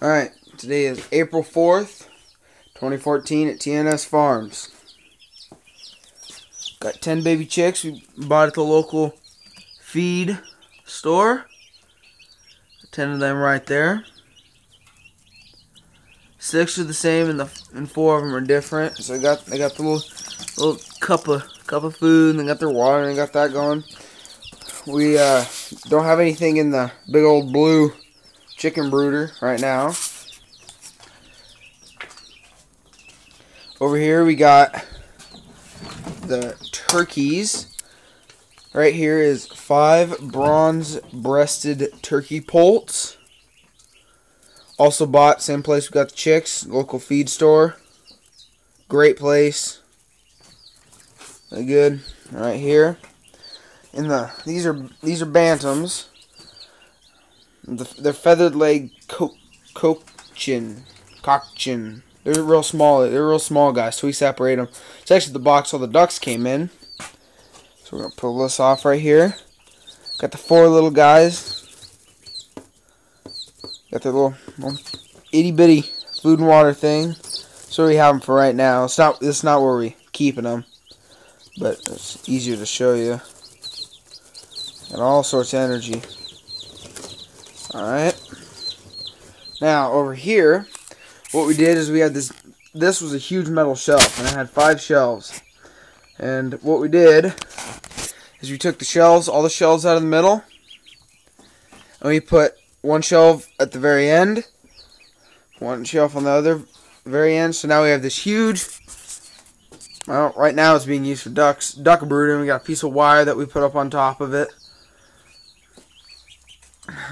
Alright, today is April 4th, 2014 at TNS Farms. Got 10 baby chicks we bought at the local feed store. 10 of them right there. 6 are the same and 4 of them are different. So they got the little cup of food, and they got their water, and they got that going. We don't have anything in the big old blue chicken brooder right now. Over here we got the turkeys. Right here is 5 bronze-breasted turkey poults. Also bought, same place we got the chicks, local feed store. Great place. Very good. Right here. These are bantams. They're feathered leg cockchin. They're real small. They're real small guys, so we separate them. It's actually the box all the ducks came in. So we're gonna pull this off right here. Got the 4 little guys. Got their little itty bitty food and water thing. So we have them for right now. It's not where we keeping them, but it's easier to show you. And all sorts of energy. Alright. Now, over here, what we did is we had this was a huge metal shelf, and it had 5 shelves. And what we did is we took the shelves, all the shelves out of the middle, and we put one shelf at the very end, one shelf on the other very end. So now we have this huge, well, right now it's being used for duck brooding. We got a piece of wire that we put up on top of it.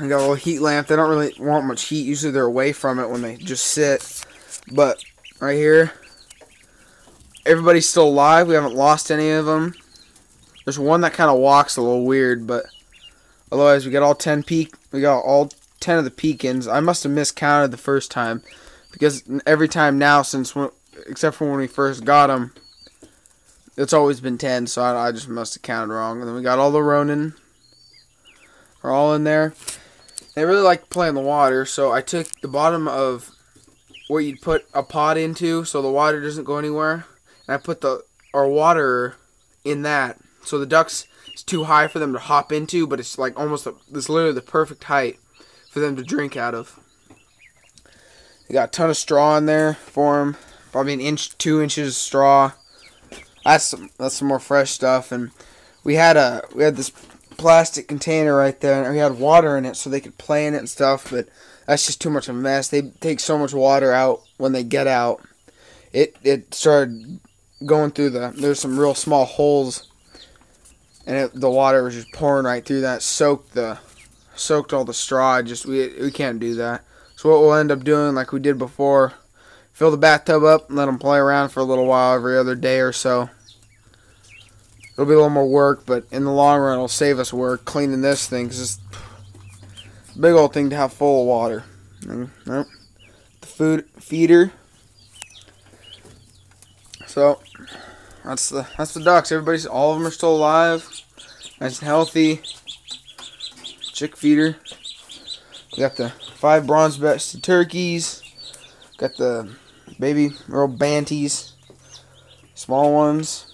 We got a little heat lamp. They don't really want much heat. Usually they're away from it when they just sit. But right here, everybody's still alive. We haven't lost any of them. There's one that kind of walks a little weird, but otherwise we got all 10 we got all 10 of the pecans. I must have miscounted the first time, because every time now except for when we first got them, it's always been 10. So I just must have counted wrong. And then we got all the Ronin. Are all in there. They really like to play in the water, so I took the bottom of where you'd put a pot into so the water doesn't go anywhere, and I put our water in that, so the ducks, it's too high for them to hop into, but it's like it's literally the perfect height for them to drink out of. They got a ton of straw in there for them, probably 2 inches of straw. That's some more fresh stuff. And we had this plastic container right there, and we had water in it so they could play in it and stuff, but that's just too much of a mess. They take so much water out when they get out. It started going through there's some real small holes, and the water was just pouring right through that, soaked all the straw. We can't do that. So what we'll end up doing, like we did before, fill the bathtub up and let them play around for a little while every other day or so. It'll be a little more work, but in the long run, it'll save us work cleaning this thing, because it's a big old thing to have full of water. And, nope. The feeder. So that's the ducks. All of them are still alive, nice and healthy. Chick feeder. We got the 5 bronze-breasted turkeys. Got the baby real banties, small ones.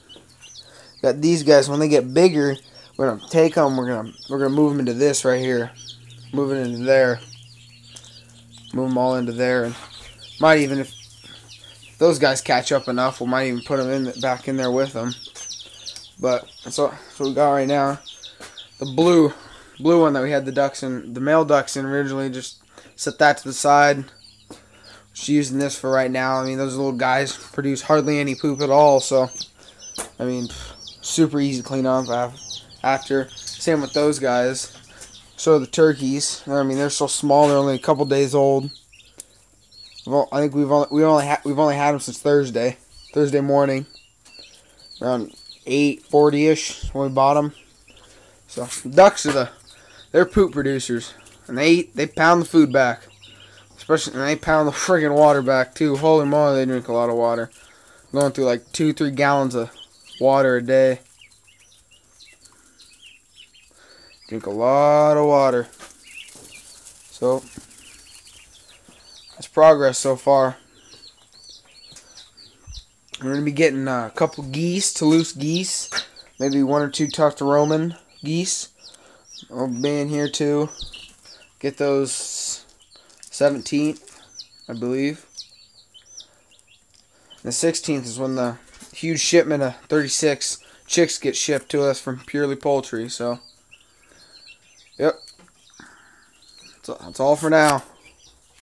Got these guys. When they get bigger, we're gonna take them. We're gonna move them into this right here. Move it into there. Move them all into there, and might even, if those guys catch up enough, we might even put them back in there with them. But that's what we got right now. The blue one that we had the male ducks in originally, just set that to the side. Just using this for right now. I mean, those little guys produce hardly any poop at all, so I mean, super easy to clean up after. Same with those guys. So the turkeys, I mean, they're so small. They're only a couple days old. I think we've only had them since Thursday morning, around 8:40ish when we bought them. So ducks they're poop producers, and they pound the food back, especially, and they pound the friggin' water back too. Holy moly, they drink a lot of water. Going through like 2-3 gallons of water a day. Drink a lot of water. So That's progress so far. We're going to be getting a couple geese, Toulouse geese. Maybe 1 or 2 tucked Roman geese. I'll be in here too. Get those 17th, I believe. The 16th is when the huge shipment of 36 chicks get shipped to us from Purely Poultry. So, yep. That's all for now.